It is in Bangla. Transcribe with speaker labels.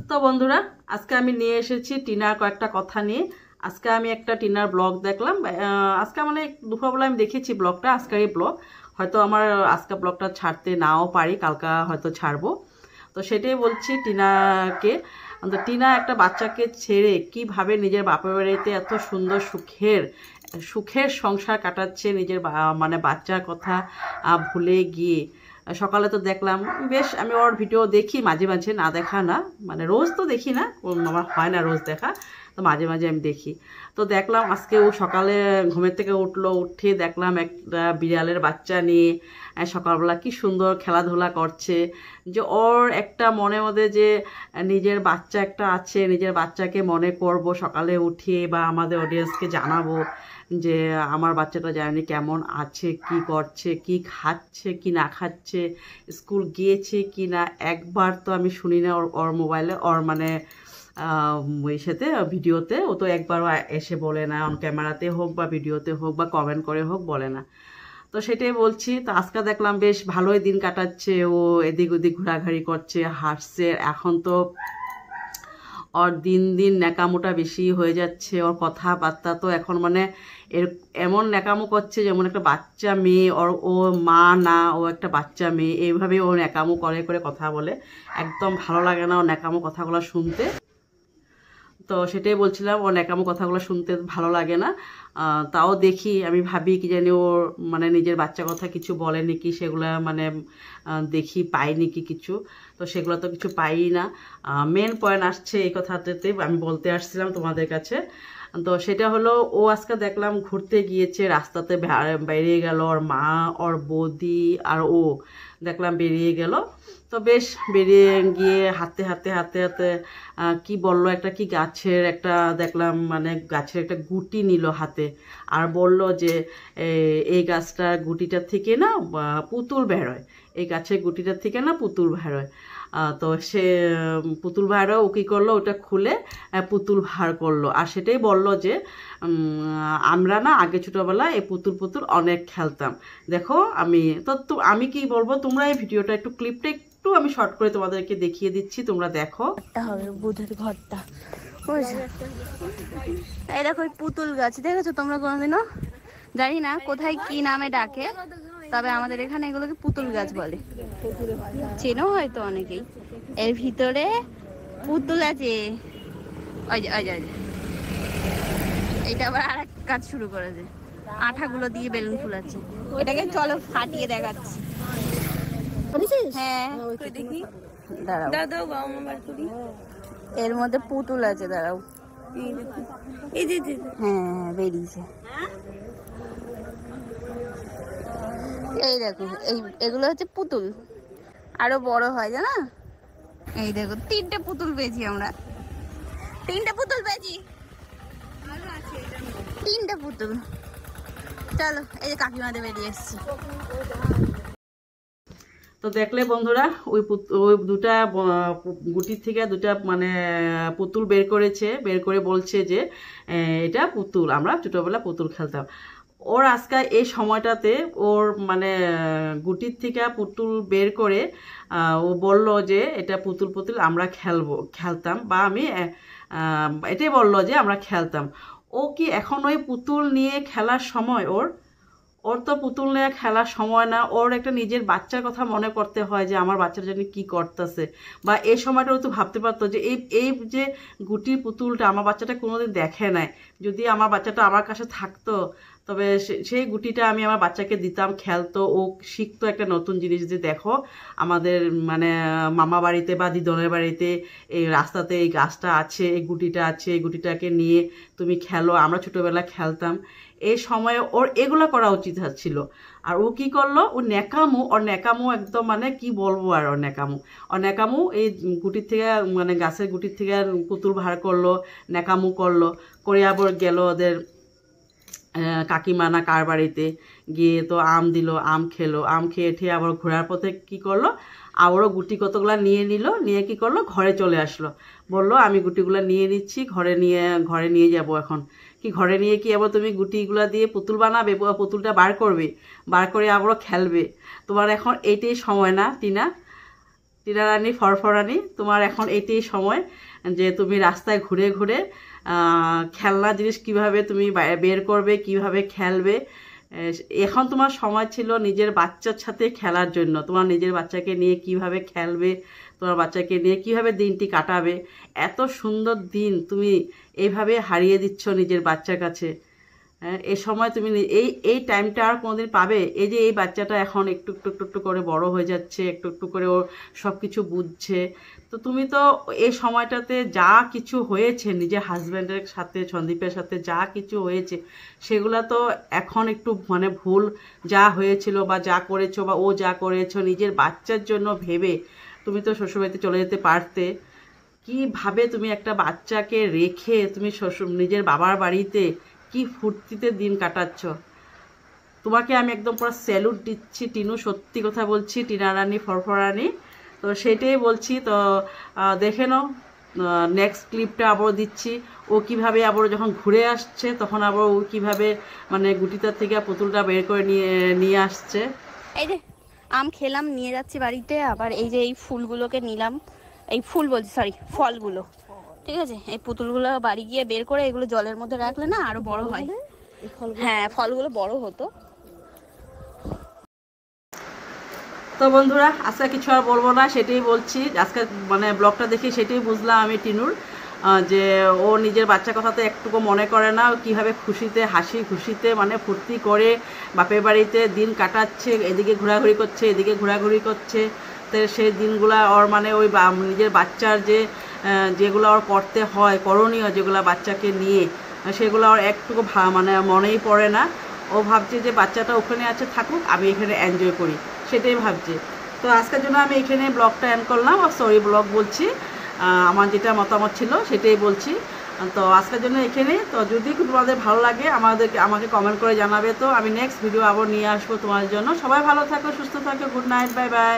Speaker 1: তো বন্ধুরা, আজকে আমি নিয়ে এসেছি টিনার কয়েকটা কথা নিয়ে। আজকে আমি একটা টিনার ব্লগ দেখলাম। আজকে মানে দুপুরবেলা আমি দেখেছি ব্লগটা, আজকের এই ব্লগ। হয়তো আমার আজকে ব্লগটা ছাড়তে নাও পারি, কালকা হয়তো ছাড়বো। তো সেটাই বলছি টিনাকে। তো টিনা একটা বাচ্চাকে ছেড়ে কিভাবে নিজের বাপের বাড়িতে এত সুন্দর সুখের সুখের সংসার কাটাচ্ছে, নিজের মানে বাচ্চার কথা ভুলে গিয়ে। সকালে তো দেখলাম, বেশ আমি ওর ভিডিও দেখি মাঝে মাঝে, না দেখা না, মানে রোজ তো দেখি না, আমার হয় না রোজ দেখা, তো মাঝে মাঝে আমি দেখি। তো দেখলাম আজকে ও সকালে ঘুমের থেকে উঠলো, উঠে দেখলাম একটা বিড়ালের বাচ্চা নিয়ে সকালবেলা কি সুন্দর খেলাধুলা করছে। যে ওর একটা মনের মধ্যে যে নিজের বাচ্চা একটা আছে, নিজের বাচ্চাকে মনে করব সকালে উঠিয়ে, বা আমাদের অডিয়েন্সকে জানাবো যে আমার বাচ্চাটা জানি কেমন আছে, কি করছে, কি খাচ্ছে কি না খাচ্ছে, স্কুল গিয়েছে কি না। একবার তো আমি শুনি না ওর ওর মোবাইলে, ওর মানে ওই সাথে ভিডিওতে ও তো একবারও এসে বলে না, অন ক্যামেরাতে হোক বা ভিডিওতে হোক বা কমেন্ট করে হোক বলে না। তো সেটাই বলছি। তো আজকে দেখলাম বেশ ভালোই দিন কাটাচ্ছে, ও এদিক ওদিক ঘোরাঘুরি করছে, হাসছে। এখন তো ওর দিন দিন ন্যাকামোটা বেশি হয়ে যাচ্ছে, ওর কথাবার্তা তো এখন মানে এর এমন ন্যাকামো করছে যেমন একটা বাচ্চা মেয়ে। ওর ও মা না, ও একটা বাচ্চা মেয়ে, এইভাবে ও ন্যাকামো করে করে কথা বলে। একদম ভালো লাগে না ও ন্যাকামো কথাগুলো শুনতে। তো সেটাই বলছিলাম, ও ন্যাকামো কথাগুলো শুনতে ভালো লাগে না। তাও দেখি, আমি ভাবি কি জানি ওর মানে নিজের বাচ্চা কথা কিছু বলে নাকি, সেগুলো মানে দেখি পাই নাকি কিছু। তো সেগুলো তো কিছু পাই না। মেন পয়েন্ট আসছে এই কথাটাতে আমি বলতে আসছিলাম তোমাদের কাছে। তো সেটা হলো, ও আজকে দেখলাম ঘুরতে গিয়েছে, রাস্তাতে বেরিয়ে গেল ওর মা, ওর বৌদি আর ও দেখলাম বেরিয়ে গেল। তো বেশ বেরিয়ে গিয়ে হাঁটতে হাঁটতে হাঁটতে হাঁটতে কি বললো, একটা কি গাছের একটা দেখলাম, মানে গাছের একটা গুটি নিল হাতে, আর বলল যে এই গাছটার গুটিটার থেকে না পুতুল বেরোয়, এই গাছের গুটিটার থেকে না পুতুল বেরোয়। তো সে পুতুল ভাড়া ও কী করলো, ওটা খুলে পুতুল ভার করলো, আর সেটাই বললো যে আমরা না আগে ছোটোবেলায় এই পুতুল পুতুল অনেক খেলতাম। দেখো আমি তো আমি কি বলবো, তোমরা এই ভিডিওটা একটু ক্লিপটা একটু আমি শর্ট করে তোমাদেরকে দেখিয়ে দিচ্ছি, তোমরা দেখো।
Speaker 2: হবে বুধের ঘরটা, এই দেখো ওই পুতুল গাছ দেখেছো তোমরা কোনোদিনও? জানি না কোথায় কি নামে ডাকে, তবে আমাদের এখানে এগুলোকে পুতুল গাছ বলে। চেনো হয়তো অনেকেই। এর ভিতরে পুতুল আছে। ওই যে ওই যে ওই যে। এটা আবার আর এক কাজ শুরু করেছে, আঠাগুলো দিয়ে বেলুন ফুলাচ্ছে। এটাকে চলো ফাটিয়ে দেখাচ্ছি। হ্যাঁ দেখি, দাঁড়াও দাদাও এর মধ্যে পুতুল আছে, দাঁড়াও। হ্যাঁ বেরিয়েছে, এই দেখো এগুলো হচ্ছে পুতুল, আরো বড় হয় জানা। এই দেখো তিনটে পুতুল পেয়েছি আমরা, তিনটে পুতুল পেয়েছি, তিনটে পুতুল। চলো এই যে কাকিমাদের বেরিয়ে এসছি।
Speaker 1: তো দেখলে বন্ধুরা, ওই দুটা গুটির থেকে দুটা মানে পুতুল বের করেছে, বের করে বলছে যে এটা পুতুল, আমরা ছোটোবেলা পুতুল খেলতাম। ওর আজকে এই সময়টাতে ওর মানে গুটির থেকে পুতুল বের করে ও বলল যে এটা পুতুল পুতুল আমরা খেলতাম, বা আমি এটাই বলল যে আমরা খেলতাম। ও কি এখন ওই পুতুল নিয়ে খেলার সময় ওর? ওর তো পুতুল নিয়ে খেলার সময় না, ওর একটা নিজের বাচ্চার কথা মনে করতে হয় যে আমার বাচ্চার জন্য কি করতেছে। বা এই সময়টা ও তো ভাবতে পারতো যে এই এই যে গুটির পুতুলটা আমার বাচ্চাটা কোনোদিন দেখে নাই, যদি আমার বাচ্চাটা আমার কাছে থাকতো, তবে সেই গুটিটা আমি আমার বাচ্চাকে দিতাম, খেলতো, ও শিখতো একটা নতুন জিনিস যে দেখো আমাদের মানে মামা বাড়িতে বা দিদনের বাড়িতে এই রাস্তাতে এই গাছটা আছে, এই গুটিটা আছে, এই গুটিটাকে নিয়ে তুমি খেলো, আমরা ছোটোবেলা খেলতাম। এই সময়ে ওর এগুলো করা উচিত ছিল। আর ও কি করলো, ও ন্যাকামো একদম, মানে কি বলবো আর ওর ন্যাকামো এই গুটির থেকে মানে গাছের গুটির থেকে পুতুল ভার করলো, ন্যাকামো করলো, করে আবার গেল ওদের কাকিমা না কার বাড়িতে গিয়ে, তো আম দিল, আম খেলো, আম খেয়ে ঠেয়ে আবার ঘোরার পথে কি করলো, আবারও গুটি কতগুলা নিয়ে নিল, নিয়ে কি করলো ঘরে চলে আসলো, বললো আমি গুটিগুলা নিয়ে নিচ্ছি, ঘরে নিয়ে যাব এখন। কি ঘরে নিয়ে কি আবার তুমি গুটিগুলা দিয়ে পুতুল বানাবে, পুতুলটা বার করবে, বার করে আবারও খেলবে? তোমার এখন এইটাই সময় না টিনা? টিনা রানী ফরফরানি, তোমার এখন এটাই সময় যে তুমি রাস্তায় ঘুরে ঘুরে খেলনা জিনিস কিভাবে তুমি বের করবে, কিভাবে খেলবে। এখন তোমার সময় ছিল নিজের বাচ্চার সাথে খেলার জন্য। তোমার নিজের বাচ্চাকে নিয়ে কিভাবে খেলবে, তোমার বাচ্চাকে নিয়ে কিভাবে দিনটি কাটাবে। এত সুন্দর দিন তুমি এইভাবে হারিয়ে দিচ্ছ নিজের বাচ্চার কাছে। এই সময় তুমি এই টাইমটা আর কোনোদিন পাবে? এই যে এই বাচ্চাটা এখন একটু একটু একটু একটু করে বড় হয়ে যাচ্ছে, একটু একটু করে ও সব কিছু বুঝছে। তো তুমি তো এই সময়টাতে যা কিছু হয়েছে নিজের হাজব্যান্ডের সাথে, সন্দীপের সাথে যা কিছু হয়েছে, সেগুলো তো এখন একটু মানে ভুল যা হয়েছিল বা যা করেছো বা ও যা করেছো নিজের বাচ্চার জন্য ভেবে তুমি তো শ্বশুরবাড়িতে চলে যেতে পারতে। কিভাবে তুমি একটা বাচ্চাকে রেখে তুমি নিজের বাবার বাড়িতে কি ফুর্তিতে দিন কাটাচ্ছ। তোমাকে আমি একদম পুরো স্যালুট দিচ্ছি টিনু, সত্যি কথা বলছি, টিনা রানী ফরফরানি। তো সেটাই বলছি। তো দেখে নাও নেক্সট ক্লিপটা আবার দিচ্ছি। ও কিভাবে আবার যখন ঘুরে আসছে তখন আবার ও কিভাবে মানে গুটিটার থেকে পুতুলটা বের করে নিয়ে আসছে।
Speaker 2: এই যে আম খেলাম, নিয়ে যাচ্ছি বাড়িতে। আবার এই যে এই ফুলগুলোকে নিলাম, এই ফুল বলছি সরি, ফলগুলো, ঠিক আছে। এই পুতুলগুলো বাড়ি গিয়ে বের করে এগুলো জলের মধ্যে রাখলে না আরো বড় হয়। হ্যাঁ, ফলগুলো বড় হতো।
Speaker 1: তো বন্ধুরা, আজকে কিছু আর বলবো না, সেটাই বলছি। আজকে মানে ব্লগটা দেখে সেটাই বুঝলাম আমি টিনুর, যে ও নিজের বাচ্চার কথা তো একটুকু মনে করে না। কীভাবে খুশিতে, হাসি খুশিতে মানে ফুর্তি করে বাপের বাড়িতে দিন কাটাচ্ছে, এদিকে ঘোরাঘুরি করছে, এদিকে ঘোরাঘুরি করছে। তো সেই দিনগুলা ওর মানে ওই নিজের বাচ্চার যেগুলো ওর করতে হয়, করণীয় যেগুলো বাচ্চাকে নিয়ে, সেগুলো ওর একটুকু মানে মনেই পড়ে না। ও ভাবছে যে বাচ্চাটা ওখানে আছে, থাকুক, আমি এখানে এনজয় করি, সেটাই ভাবছে। তো আজকের জন্য আমি এখানে ব্লগটা এন্ড করলাম। সরি ব্লগ বলছি, আমার যেটা মতামত ছিল সেটাই বলছি। তো আজকের জন্য এখানে। তো যদি তোমাদের ভালো লাগে আমাকে কমেন্ট করে জানাবে। তো আমি নেক্সট ভিডিও আবার নিয়ে আসবো তোমাদের জন্য। সবাই ভালো থাকো, সুস্থ থাকো, গুড নাইট, বাই বাই।